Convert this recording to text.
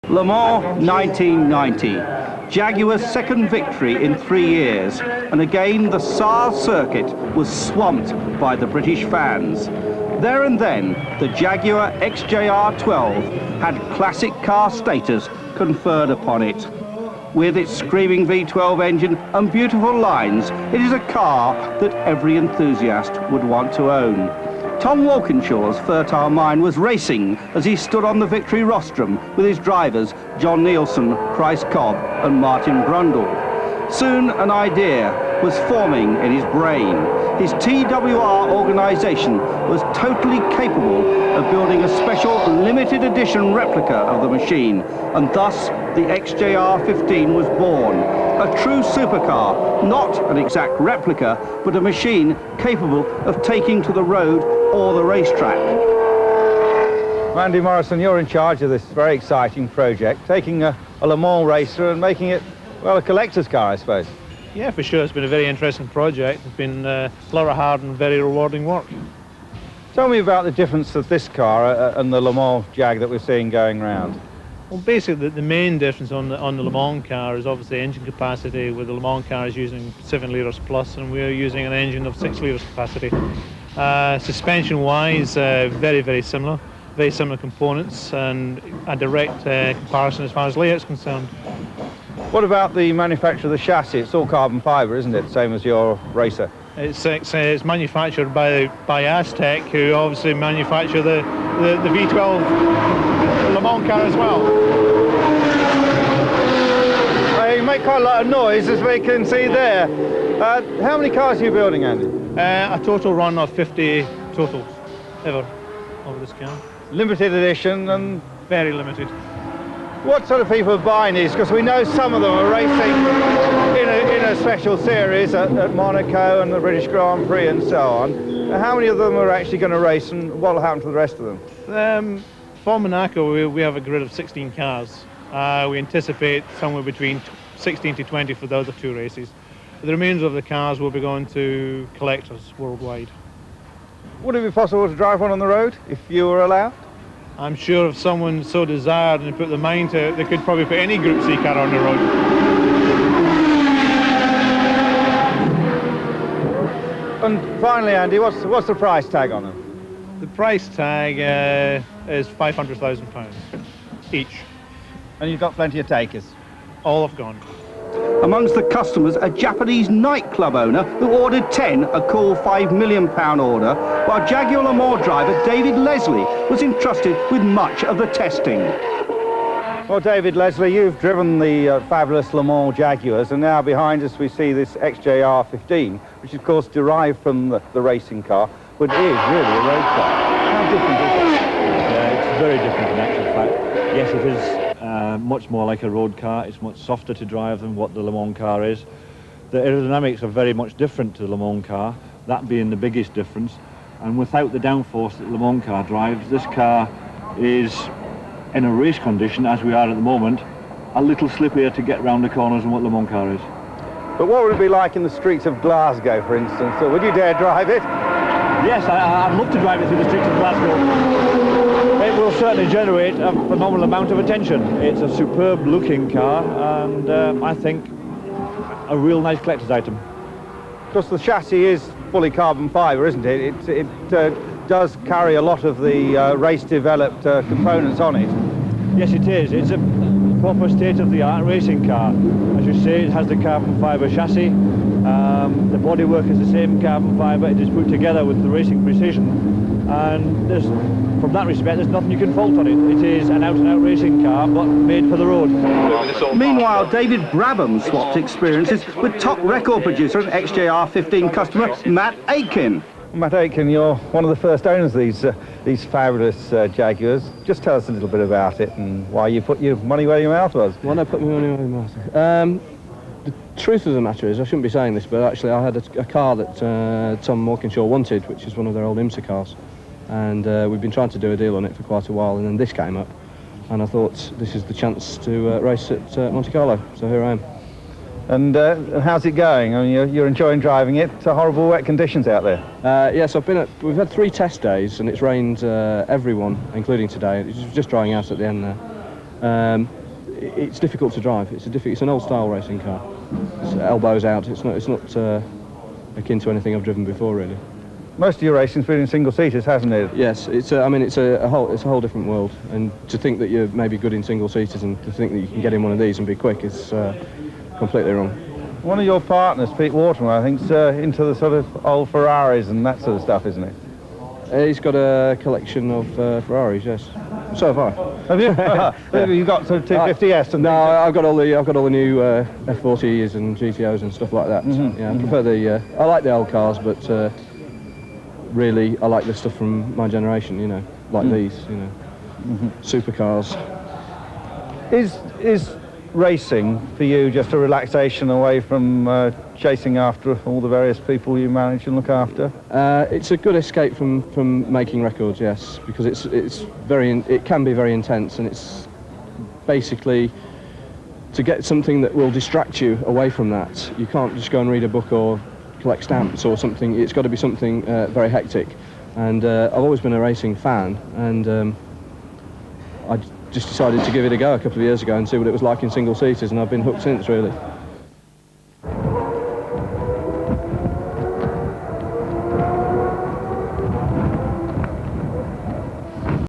Le Mans 1990. Jaguar's second victory in 3 years, and again the Sars circuit was swamped by the British fans. There and then, the Jaguar XJR15 had classic car status conferred upon it. With its screaming V12 engine and beautiful lines, it is a car that every enthusiast would want to own. Tom Walkinshaw's fertile mind was racing as he stood on the victory rostrum with his drivers John Nielsen, Chris Cobb and Martin Brundle. Soon an idea was forming in his brain. His TWR organisation was totally capable of building a special limited edition replica of the machine, and thus the XJR15 was born. A true supercar, not an exact replica, but a machine capable of taking to the road or the racetrack. Andy Morrison, you're in charge of this very exciting project, taking a Le Mans racer and making it, well, a collector's car, I suppose. Yeah, for sure. It's been a very interesting project. It's been a lot of hard and very rewarding work. Tell me about the difference of this car and the Le Mans Jag that we're seeing going round. Well, basically, the main difference on the Le Mans car is obviously engine capacity, with the Le Mans car is using 7 litres plus, and we're using an engine of 6 litres capacity. Suspension-wise, very, very similar components, and a direct comparison as far as layout's concerned. What about the manufacture of the chassis? It's all carbon fibre, isn't it? Same as your racer. It's manufactured by Aztec, who obviously manufacture the V12 Le Mans car as well. You make quite a lot of noise, as we can see there. How many cars are you building, Andy? A total run of 50 totals ever of this car. Limited edition and... Very limited. What sort of people are buying these? Because we know some of them are racing in a special series at Monaco and the British Grand Prix and so on. How many of them are actually going to race, and what will happen to the rest of them? For Monaco, we have a grid of 16 cars. We anticipate somewhere between 16 to 20 for the other 2 races. The remainder of the cars will be going to collectors worldwide. Would it be possible to drive one on the road if you were allowed? I'm sure if someone so desired and put their mind to it, they could probably put any Group C car on the road. And finally, Andy, what's the price tag on them? The price tag is £500,000 each. And you've got plenty of takers? All have gone. Amongst the customers, a Japanese nightclub owner who ordered 10, a cool £5 million order, while Jaguar Le Mans driver David Leslie was entrusted with much of the testing. Well, David Leslie, you've driven the fabulous Le Mans Jaguars, and now behind us we see this XJR15, which is, of course, derived from the racing car, but is really a road car. How different is it? It's very different in actual fact. Yes, it is much more like a road car. It's much softer to drive than what the Le Mans car is. The aerodynamics are very much different to the Le Mans car, that being the biggest difference. And without the downforce that the Le Mans car drives, this car is, in a race condition, as we are at the moment, a little slippier to get round the corners than what Le Mans car is. But what would it be like in the streets of Glasgow, for instance? Or would you dare drive it? Yes, I'd love to drive it through the streets of Glasgow. It will certainly generate a phenomenal amount of attention. It's a superb looking car, and I think a real nice collector's item. Of course, the chassis is fully carbon fibre, isn't it? It does carry a lot of the race-developed components on it. Yes, it is. It's a proper state-of-the-art racing car. As you say, it has the carbon fibre chassis. The bodywork is the same carbon fibre. It is put together with the racing precision, and from that respect, there's nothing you can fault on it. It is an out-and-out racing car, but made for the road. Meanwhile, David Brabham swapped experiences with top record producer and XJR15 customer Matt Aitken. Matt Aitken, you're one of the first owners of these fabulous Jaguars. Just tell us a little bit about it and why you put your money where your mouth was. Why did I put my money where my mouth was? The truth of the matter is, I shouldn't be saying this, but actually I had a car that Tom Walkinshaw wanted, which is one of their old IMSA cars. And we've been trying to do a deal on it for quite a while, and then this came up. And I thought, this is the chance to race at Monte Carlo, so here I am. And how's it going? I mean, you're enjoying driving it. It's horrible wet conditions out there. Yes, we've had 3 test days, and it's rained everyone, including today. It's just drying out at the end there. It's difficult to drive. It's an old-style racing car. It's elbows out. It's not akin to anything I've driven before, really. Most of your racing's been in single-seaters, hasn't it? Yes, I mean, it's a whole different world. And to think that you're maybe good in single-seaters and to think that you can get in one of these and be quick is completely wrong. One of your partners, Pete Waterman, I think, is into the sort of old Ferraris and that sort of stuff, isn't he? He's got a collection of Ferraris, yes. So have I. Have you? You've got sort of 250S and no, I've got all the new F40s and GTOs and stuff like that. Mm-hmm. Yeah, I prefer the. I like the old cars, but really I like the stuff from my generation. You know, like these. You know, supercars. Is racing for you just a relaxation away from chasing after all the various people you manage and look after? It's a good escape from making records, yes, because it can be very intense, and it's basically to get something that will distract you away from that. You can't just go and read a book or collect stamps or something. It's got to be something very hectic. And I've always been a racing fan, and I just decided to give it a go a couple of years ago and see what it was like in single-seaters, and I've been hooked since, really.